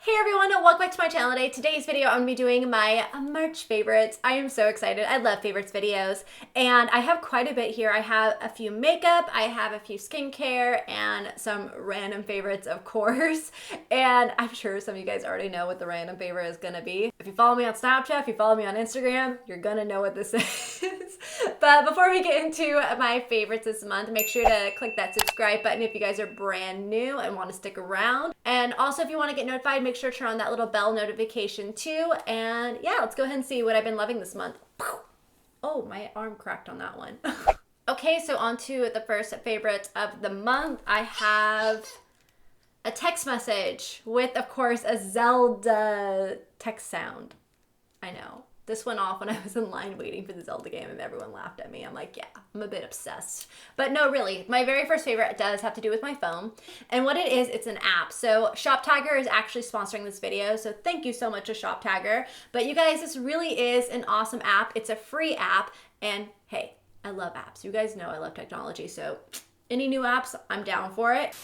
Hey everyone, welcome back to my channel today. Today's video I'm going to be doing my March favorites. I am so excited. I love favorites videos and I have quite a bit here. I have a few makeup, I have a few skincare, and some random favorites of course. And I'm sure some of you guys already know what the random favorite is going to be. If you follow me on Snapchat, if you follow me on Instagram, you're going to know what this is. But before we get into my favorites this month, make sure to click that subscribe button if you guys are brand new and want to stick around. And also if you want to get notified, make sure to turn on that little bell notification too. And yeah, let's go ahead and see what I've been loving this month. Oh, my arm cracked on that one. Okay, so on to the first favorite of the month. I have a text message with, of course, a Zelda text sound. I know. This went off when I was in line waiting for the Zelda game and everyone laughed at me. I'm like, yeah, I'm a bit obsessed. But no, really, my very first favorite does have to do with my phone. And what it is, it's an app. So ShopTagger is actually sponsoring this video. So thank you so much to ShopTagger. But you guys, this really is an awesome app. It's a free app. And hey, I love apps. You guys know I love technology. So any new apps, I'm down for it.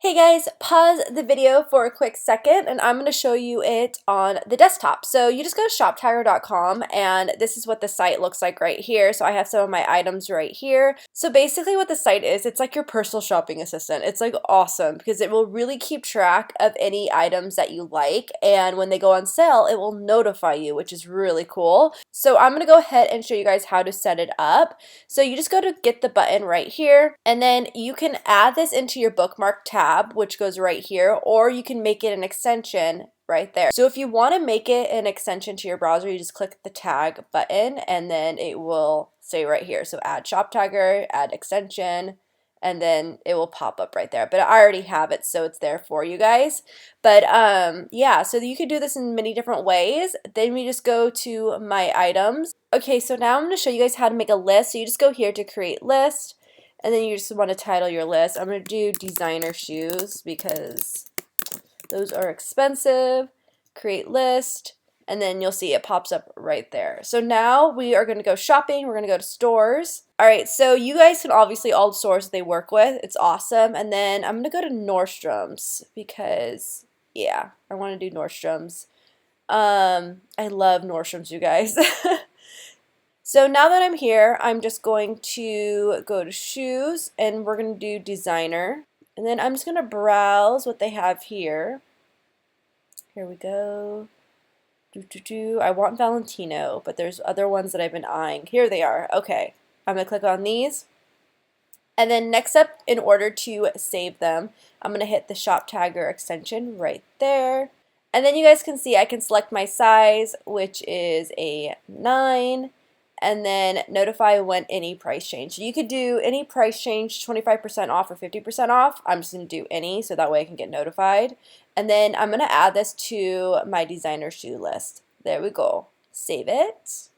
Hey guys, pause the video for a quick second and I'm going to show you it on the desktop. So you just go to shoptagger.com and this is what the site looks like right here. So I have some of my items right here. So basically what the site is, it's like your personal shopping assistant. It's like awesome because it will really keep track of any items that you like, and when they go on sale, it will notify you, which is really cool. So I'm going to go ahead and show you guys how to set it up. So you just go to get the button right here, and then you can add this into your bookmark tab, which goes right here, or you can make it an extension right there. So if you want to make it an extension to your browser, you just click the tag button and then it will say right here. So add shop tagger, add extension, and then it will pop up right there. But I already have it, so it's there for you guys. But yeah, so you could do this in many different ways. Then we just go to my items. Okay, so now I'm going to show you guys how to make a list. So you just go here to create list. And then you just want to title your list. I'm going to do designer shoes because those are expensive. Create list. And then you'll see it pops up right there. So now we are going to go shopping. We're going to go to stores. Alright, so you guys can obviously all the stores they work with. It's awesome. And then I'm going to go to Nordstrom's because, yeah, I want to do Nordstrom's. I love Nordstrom's, you guys. So now that I'm here, I'm just going to go to shoes and we're going to do designer. And then I'm just going to browse what they have here. Here we go. I want Valentino, but there's other ones that I've been eyeing. Here they are. Okay, I'm going to click on these. And then next up, in order to save them, I'm going to hit the shop tagger extension right there. And then you guys can see I can select my size, which is a 9. And then notify when any price change. So you could do any price change, 25% off or 50% off. I'm just going to do any so that way I can get notified. And then I'm going to add this to my designer shoe list. There we go. Save it.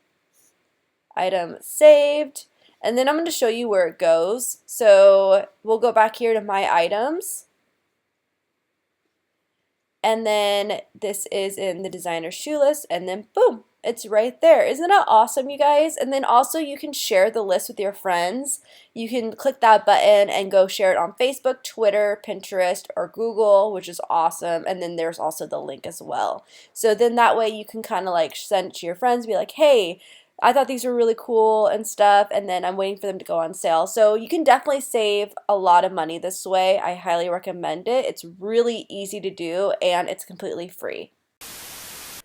Item saved. And then I'm going to show you where it goes. So we'll go back here to my items. And then this is in the designer shoe list. And then boom. It's right there. Isn't that awesome, you guys? And then also you can share the list with your friends. You can click that button and go share it on Facebook, Twitter, Pinterest, or Google, which is awesome. And then there's also the link as well. So then that way you can kind of like send it to your friends, be like, hey, I thought these were really cool and stuff, and then I'm waiting for them to go on sale. So you can definitely save a lot of money this way. I highly recommend it. It's really easy to do and it's completely free.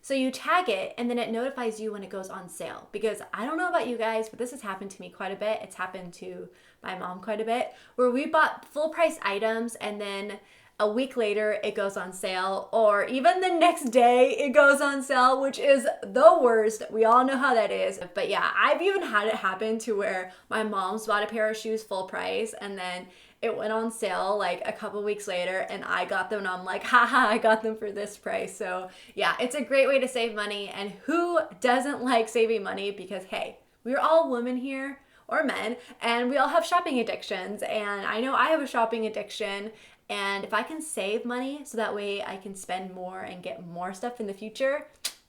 So you tag it and then it notifies you when it goes on sale, because I don't know about you guys, but this has happened to me quite a bit. It's happened to my mom quite a bit, where we bought full price items and then a week later it goes on sale, or even the next day it goes on sale, which is the worst. We all know how that is. But yeah, I've even had it happen to where my mom's bought a pair of shoes full price and then it went on sale like a couple weeks later and I got them and I'm like, haha, I got them for this price. So yeah, it's a great way to save money, and who doesn't like saving money? Because hey, we're all women here, or men, and we all have shopping addictions, and I know I have a shopping addiction, and if I can save money so that way I can spend more and get more stuff in the future,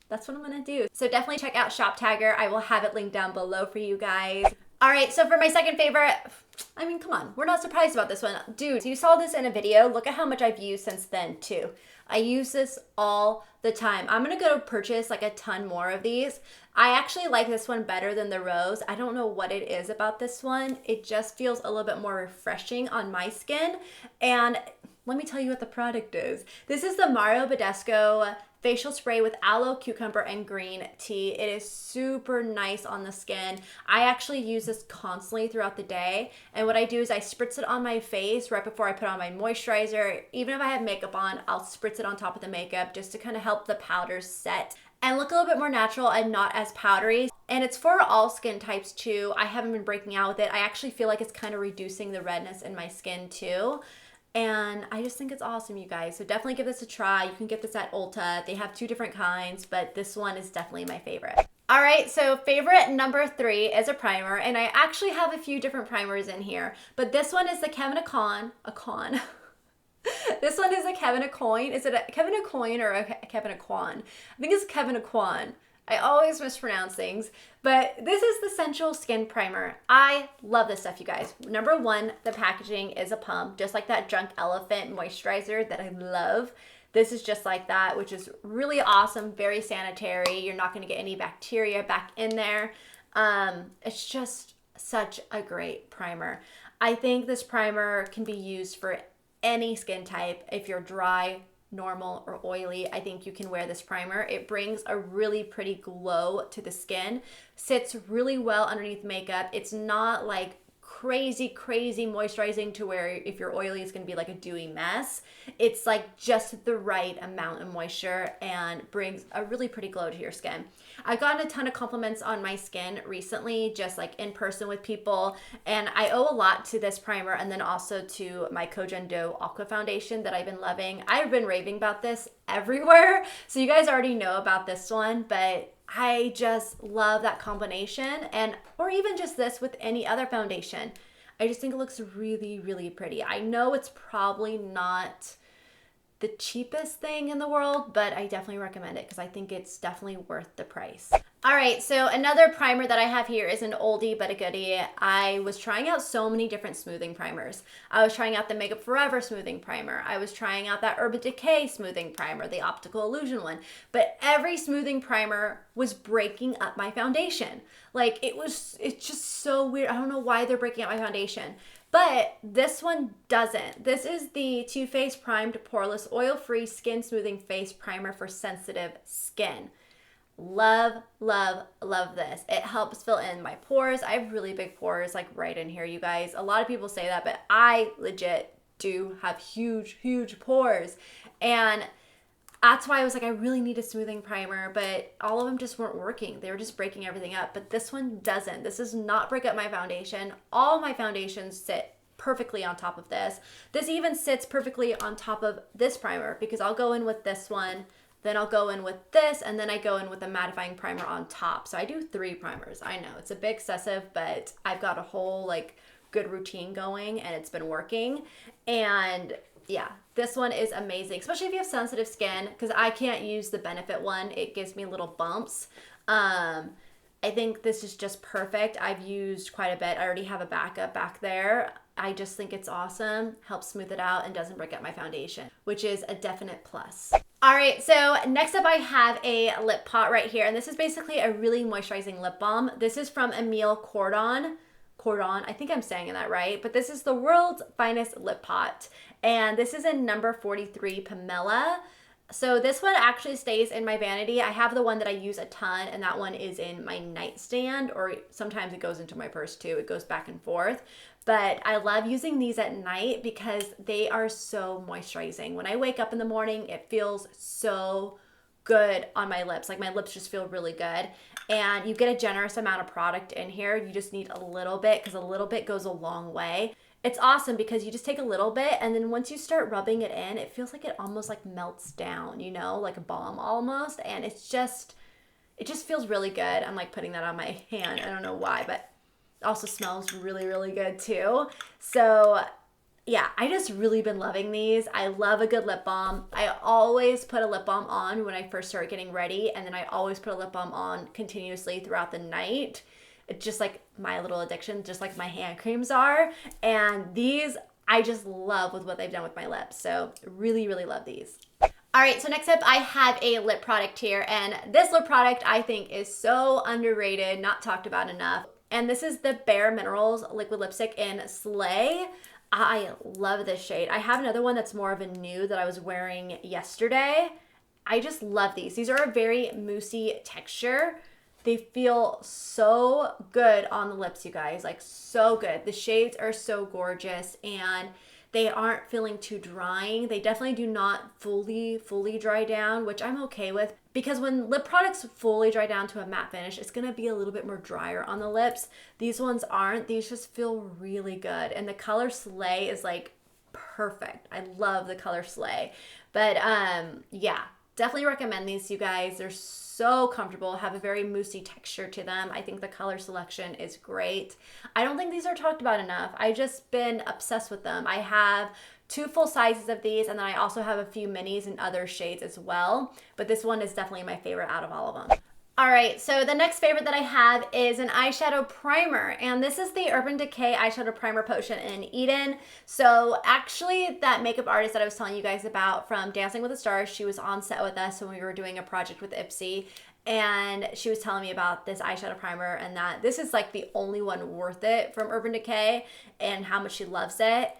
that's what I'm gonna do. So definitely check out Shop Tagger. I will have it linked down below for you guys. All right, so for my second favorite, I mean, come on, we're not surprised about this one. Dude, you saw this in a video. Look at how much I've used since then too. I use this all the time. I'm gonna go purchase like a ton more of these. I actually like this one better than the Rose. I don't know what it is about this one. It just feels a little bit more refreshing on my skin. And let me tell you what the product is. This is the Mario Badescu facial spray with aloe, cucumber, and green tea. It is super nice on the skin. I actually use this constantly throughout the day. And what I do is I spritz it on my face right before I put on my moisturizer. Even if I have makeup on, I'll spritz it on top of the makeup just to kind of help the powders set and look a little bit more natural and not as powdery. And it's for all skin types too. I haven't been breaking out with it. I actually feel like it's kind of reducing the redness in my skin too. And I just think it's awesome, you guys. So definitely give this a try. You can get this at Ulta. They have 2 different kinds, but this one is definitely my favorite. All right, so favorite number 3 is a primer, and I actually have a few different primers in here, but this one is the Kevyn Aucoin. This one is a Kevyn Aucoin. Is it a Kevyn Aucoin or a Kevyn Aucoin? I think it's Kevyn Aucoin. I always mispronounce things, but this is the Sensual Skin Primer. I love this stuff, you guys. Number 1, the packaging is a pump, just like that Drunk Elephant moisturizer that I love. This is just like that, which is really awesome, very sanitary. You're not gonna get any bacteria back in there. It's just such a great primer. I think this primer can be used for any skin type. If you're dry, normal, or oily, I think you can wear this primer. It brings a really pretty glow to the skin, sits really well underneath makeup. It's not like crazy moisturizing to where if you're oily it's gonna be like a dewy mess. It's like just the right amount of moisture and brings a really pretty glow to your skin. I've gotten a ton of compliments on my skin recently, just like in person with people, and I owe a lot to this primer and then also to my Kojen Do Aqua Foundation that I've been loving. I've been raving about this everywhere, so you guys already know about this one, but I just love that combination, and or even just this with any other foundation. I just think it looks really pretty. I know it's probably not the cheapest thing in the world, but I definitely recommend it because I think it's definitely worth the price. All right, so another primer that I have here is an oldie but a goodie. I was trying out so many different smoothing primers. I was trying out the Makeup Forever smoothing primer. I was trying out that Urban Decay smoothing primer, the Optical Illusion one. But every smoothing primer was breaking up my foundation. Like it's just so weird. I don't know why they're breaking up my foundation. But this one doesn't. This is the Too Faced Primed Poreless Oil-Free Skin Smoothing Face Primer for Sensitive Skin. Love this. It helps fill in my pores. I have really big pores, like right in here, you guys. A lot of people say that, but I legit do have huge pores. And that's why I was like, I really need a smoothing primer, but all of them just weren't working. They were just breaking everything up, but this one doesn't. This does not break up my foundation. All my foundations sit perfectly on top of this. This even sits perfectly on top of this primer because I'll go in with this one, then I'll go in with this, and then I go in with a mattifying primer on top. So I do 3 primers. I know it's a bit excessive, but I've got a whole like good routine going and it's been working. And yeah, this one is amazing, especially if you have sensitive skin, because I can't use the Benefit one. It gives me little bumps. I think this is just perfect. I've used quite a bit. I already have a backup back there. I just think it's awesome, helps smooth it out and doesn't break up my foundation, which is a definite plus. All right, so next up I have a lip pot right here, and this is basically a really moisturizing lip balm. This is from Emile Cordon, I think I'm saying that right, but this is the world's finest lip pot, and this is in number 43, Pomelo. So this one actually stays in my vanity. I have the one that I use a ton, and that one is in my nightstand, or sometimes it goes into my purse too. It goes back and forth. But I love using these at night because they are so moisturizing. When I wake up in the morning, it feels so good on my lips. Like my lips just feel really good. And you get a generous amount of product in here. You just need a little bit because a little bit goes a long way. It's awesome because you just take a little bit, and then once you start rubbing it in, it feels like it almost like melts down, you know, like a balm almost. And it just feels really good. I'm like putting that on my hand. I don't know why, but it also smells really good too. So yeah, I just really been loving these. I love a good lip balm. I always put a lip balm on when I first start getting ready, and then I always put a lip balm on continuously throughout the night. It's just like my little addiction, just like my hand creams are. And these I just love with what they've done with my lips. So really love these. All right, so next up I have a lip product here, and this lip product I think is so underrated, not talked about enough. And this is the Bare Minerals liquid lipstick in Slay. I love this shade. I have another one that's more of a nude that I was wearing yesterday. I just love these. These are a very moussey texture. They feel so good on the lips, you guys, like so good. The shades are so gorgeous and they aren't feeling too drying. They definitely do not fully dry down, which I'm okay with, because when lip products fully dry down to a matte finish, it's gonna be a little bit more drier on the lips. These ones aren't. These just feel really good. And the color Slay is like perfect. I love the color Slay. But yeah, definitely recommend these, you guys. They're so comfortable, have a very moussey texture to them. I think the color selection is great. I don't think these are talked about enough. I've just been obsessed with them. I have 2 full sizes of these, and then I also have a few minis in other shades as well. But this one is definitely my favorite out of all of them. All right, so the next favorite that I have is an eyeshadow primer, and this is the Urban Decay Eyeshadow Primer Potion in Eden. So actually, that makeup artist that I was telling you guys about from Dancing with the Stars, she was on set with us when we were doing a project with Ipsy, and she was telling me about this eyeshadow primer and that this is like the only one worth it from Urban Decay and how much she loves it.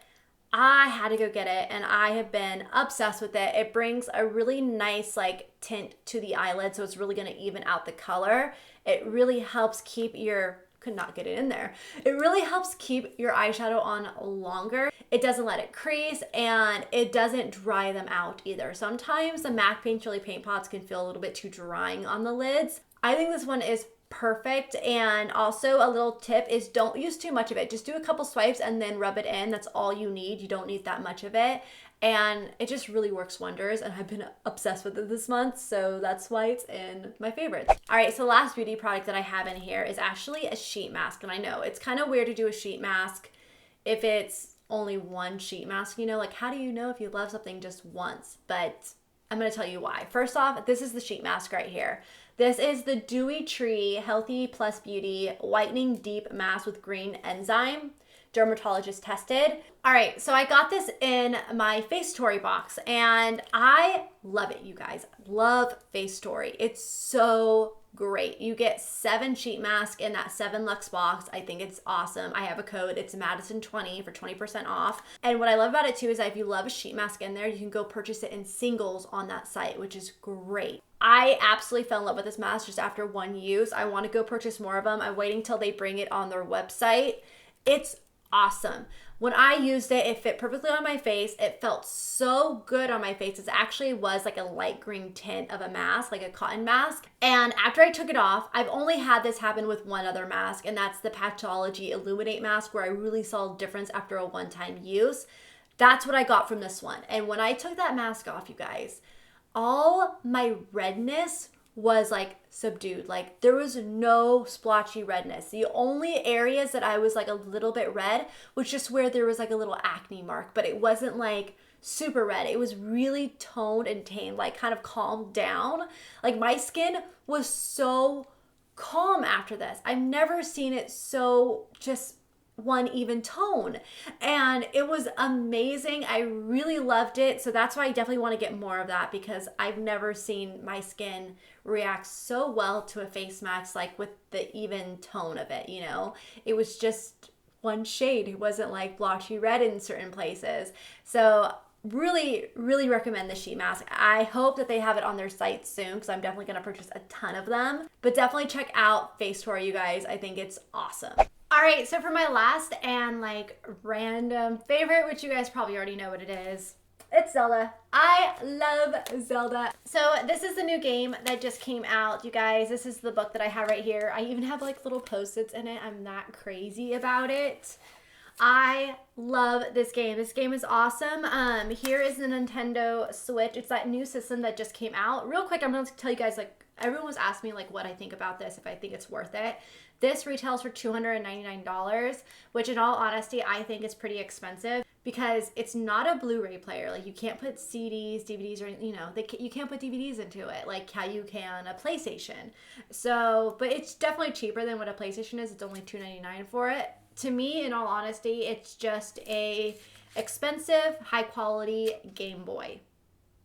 I had to go get it, and I have been obsessed with it. It brings a really nice like tint to the eyelid, so it's really going to even out the color. It really helps keep your, could not get it in there. It really helps keep your eyeshadow on longer. It doesn't let it crease, and it doesn't dry them out either. Sometimes the MAC Paint Chili paint pots can feel a little bit too drying on the lids. I think this one is perfect. And also a little tip is don't use too much of it. Just do a couple swipes and then rub it in. That's all you need. You don't need that much of it. And it just really works wonders. And I've been obsessed with it this month. So that's why it's in my favorites. All right, so the last beauty product that I have in here is actually a sheet mask. And I know it's kind of weird to do a sheet mask if it's only one sheet mask, you know, like how do you know if you love something just once? But I'm going to tell you why. First off, this is the sheet mask right here. This is the DEWYTREE Healthy Plus Beauty Whitening Deep Mask with Green Enzyme, dermatologist tested. All right, so I got this in my Face Story box, and I love it, you guys. Love Face Story. It's so great. You get 7 sheet masks in that 7 luxe box. I think it's awesome. I have a code. It's Madison 20 for 20% off. And what I love about it too is that if you love a sheet mask in there, you can go purchase it in singles on that site, which is great. I absolutely fell in love with this mask just after 1 use. I want to go purchase more of them. I'm waiting till they bring it on their website. It's awesome. When I used it, it fit perfectly on my face. It felt so good on my face. It actually was like a light green tint of a mask, like a cotton mask. And after I took it off, I've only had this happen with one other mask, and that's the Patchology Illuminate mask, where I really saw a difference after a one-time use. That's what I got from this one. And when I took that mask off, you guys, all my redness was like subdued. Like there was no splotchy redness. The only areas that I was like a little bit red was just where there was like a little acne mark, but it wasn't like super red. It was really toned and tamed, like kind of calmed down. Like my skin was so calm after this. I've never seen it so just one even tone, and it was amazing. I really loved it. So that's why I definitely want to get more of that, because I've never seen my skin react so well to a face mask, like with the even tone of it, you know. It was just one shade. It wasn't like blotchy red in certain places. So really recommend the sheet mask. I hope that they have it on their site soon, because I'm definitely going to purchase a ton of them. But definitely check out Face Tour, you guys. I think it's awesome. All right, so for my last and like random favorite, which you guys probably already know what it is, it's Zelda. I love Zelda. So this is the new game that just came out, you guys. This is the book that I have right here. I even have like little post-its in it. I'm that crazy about it. I love this game. This game is awesome. Here is the Nintendo Switch. It's that new system that just came out. Real quick, I'm going to tell you guys, like, everyone was asking me like what I think about this, if I think it's worth it. This retails for $299, which in all honesty, I think is pretty expensive, because it's not a Blu-ray player. Like you can't put CDs, DVDs, or, you know, you can't put DVDs into it like how you can a PlayStation. So, but it's definitely cheaper than what a PlayStation is. It's only $299 for it. To me, in all honesty, it's just a expensive, high quality Game Boy.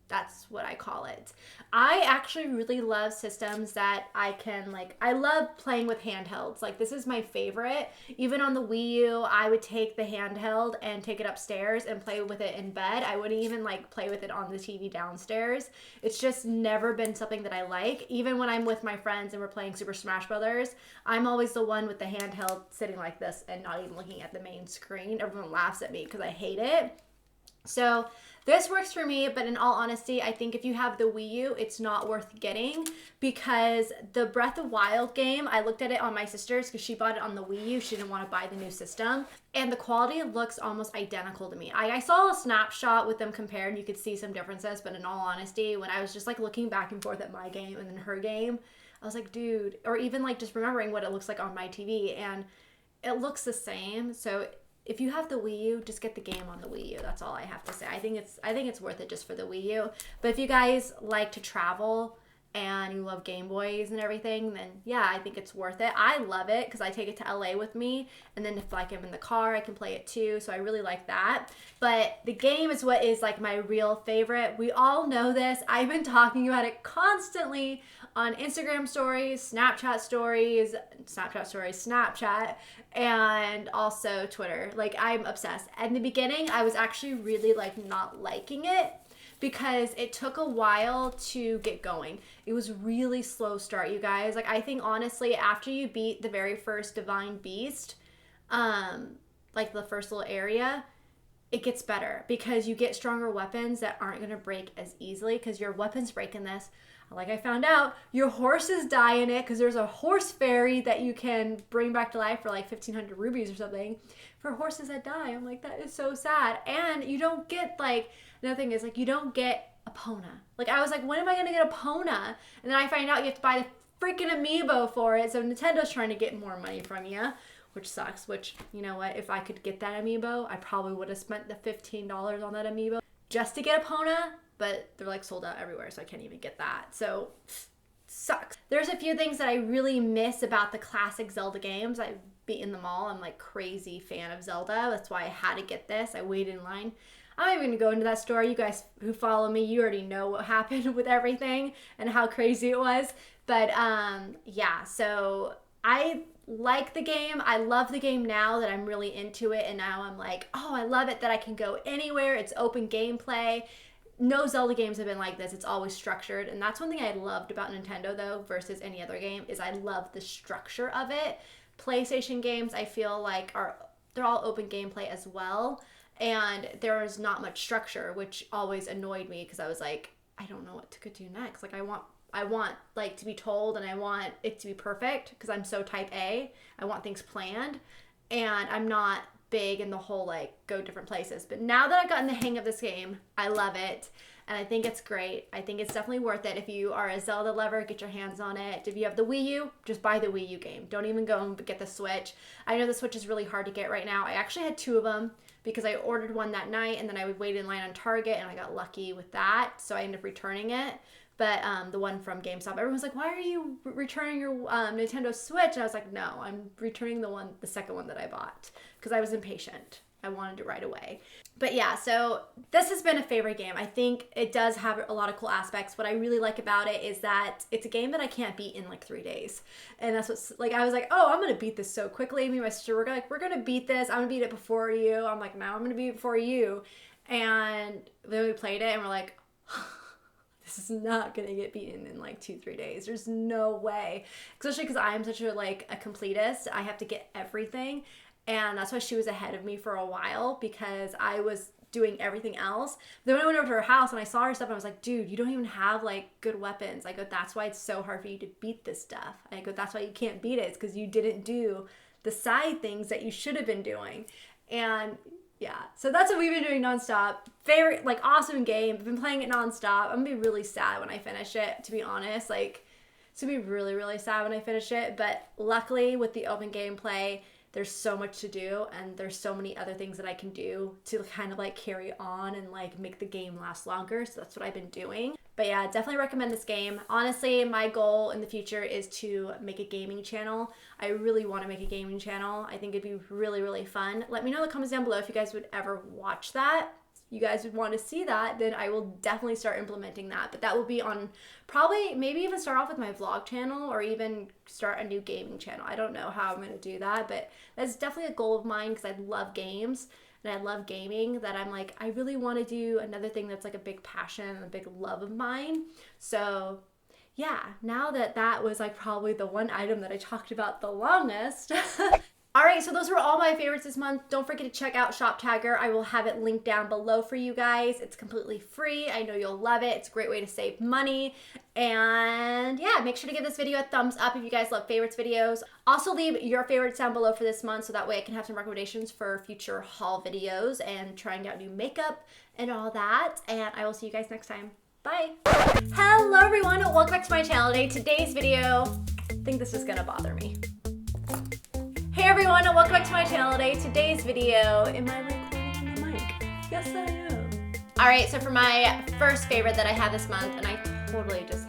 That's what I call it. I actually really love systems that I can, like, I love playing with handhelds. Like, this is my favorite. Even on the Wii U, I would take the handheld and take it upstairs and play with it in bed. I wouldn't even, like, play with it on the TV downstairs. It's just never been something that I like. Even when I'm with my friends and we're playing Super Smash Brothers, I'm always the one with the handheld sitting like this and not even looking at the main screen. Everyone laughs at me because I hate it. So this works for me, but in all honesty, I think if you have the Wii U, it's not worth getting, because the Breath of Wild game, I looked at it on my sister's because she bought it on the Wii U. She didn't want to buy the new system, and the quality looks almost identical to me. I saw a snapshot with them compared, and you could see some differences, but in all honesty, when I was just like looking back and forth at my game and then her game, I was like, dude, or even like just remembering what it looks like on my TV, and it looks the same. So if you have the Wii U, just get the game on the Wii U. That's all I have to say. I think it's worth it just for the Wii U. But if you guys like to travel and you love Game Boys and everything, then yeah, I think it's worth it. I love it because I take it to LA with me, and then if like I'm in the car, I can play it too. So I really like that. But the game is what is like my real favorite. We all know this. I've been talking about it constantly on Instagram stories, Snapchat, and also Twitter. Like, I'm obsessed. In the beginning, I was actually really like not liking it because it took a while to get going. It was really slow start, you guys. Like, I think honestly, after you beat the very first Divine Beast, like the first little area, it gets better because you get stronger weapons that aren't going to break as easily because your weapons break in this. Like, I found out your horses die in it because there's a horse fairy that you can bring back to life for like 1,500 rubies or something for horses that die. I'm like, that is so sad. And you don't get, like, another thing is, like, you don't get a Pona. Like, I was like, when am I going to get a Pona? And then I find out you have to buy the freaking amiibo for it. So Nintendo's trying to get more money from you, which sucks. Which, you know what? If I could get that amiibo, I probably would have spent the $15 on that amiibo just to get a Pona. But they're like sold out everywhere, so I can't even get that. So, sucks. There's a few things that I really miss about the classic Zelda games. I've beaten them all. I'm like crazy fan of Zelda. That's why I had to get this. I waited in line. I'm not even gonna go into that story. You guys who follow me, you already know what happened with everything and how crazy it was. But yeah, so I like the game. I love the game now that I'm really into it, and now I'm like, oh, I love it that I can go anywhere. It's open gameplay. No Zelda games have been like this. It's always structured, and that's one thing I loved about Nintendo though versus any other game is I love the structure of it. PlayStation games I feel like they're all open gameplay as well, and there is not much structure, which always annoyed me because I was like, I don't know what to do next. Like, I want like to be told, and I want it to be perfect because I'm so type A. I want things planned, and I'm not big in the whole like go different places. But now that I've gotten the hang of this game, I love it, and I think it's great. I think it's definitely worth it. If you are a Zelda lover, get your hands on it. If you have the Wii U, just buy the Wii U game. Don't even go and get the Switch. I know the Switch is really hard to get right now. I actually had 2 of them because I ordered one that night, and then I would wait in line on Target, and I got lucky with that, so I ended up returning it. But the one from GameStop, everyone's like, why are you returning your Nintendo Switch? And I was like, no, I'm returning the second one that I bought because I was impatient. I wanted it right away. But yeah, so this has been a favorite game. I think it does have a lot of cool aspects. What I really like about it is that it's a game that I can't beat in like 3 days. And that's what's like, I was like, oh, I'm going to beat this so quickly. Me and my sister were like, we're going to beat this. I'm going to beat it before you. I'm like, no, I'm going to beat it before you. And then we played it and we're like, this is not going to get beaten in like 2-3 days. There's no way. Especially because I'm such a completist. I have to get everything. And that's why she was ahead of me for a while because I was doing everything else. Then when I went over to her house and I saw her stuff, I was like, dude, you don't even have like good weapons. I go, that's why it's so hard for you to beat this stuff. I go, that's why you can't beat it. It's because you didn't do the side things that you should have been doing. And yeah, so that's what we've been doing nonstop. Favorite, like, awesome game. I've been playing it nonstop. I'm gonna be really sad when I finish it, to be honest. Like, it's gonna be really, really sad when I finish it. But luckily, with the open gameplay, there's so much to do, and there's so many other things that I can do to kind of like carry on and like make the game last longer. So that's what I've been doing. But yeah, definitely recommend this game. Honestly, my goal in the future is to make a gaming channel. I really want to make a gaming channel. I think it'd be really, really fun. Let me know in the comments down below if you guys would ever watch that. you guys would want to see that, then I will definitely start implementing that. But that will be on probably, maybe even start off with my vlog channel or even start a new gaming channel. I don't know how I'm going to do that, but that's definitely a goal of mine because I love games and I love gaming, that I'm like, I really want to do another thing that's like a big passion, a big love of mine. So yeah, now that that was like probably the one item that I talked about the longest. All right, so those were all my favorites this month. Don't forget to check out Shop Tagger. I will have it linked down below for you guys. It's completely free. I know you'll love it. It's a great way to save money. And yeah, make sure to give this video a thumbs up if you guys love favorites videos. Also leave your favorites down below for this month so that way I can have some recommendations for future haul videos and trying out new makeup and all that. And I will see you guys next time. Bye. Hello everyone, welcome back to my channel today. Today's video, I think this is gonna bother me. Hey everyone, welcome back to my channel today. Today's video, am I recording in the mic? Yes I am. All right, so for my first favorite that I had this month, and I totally just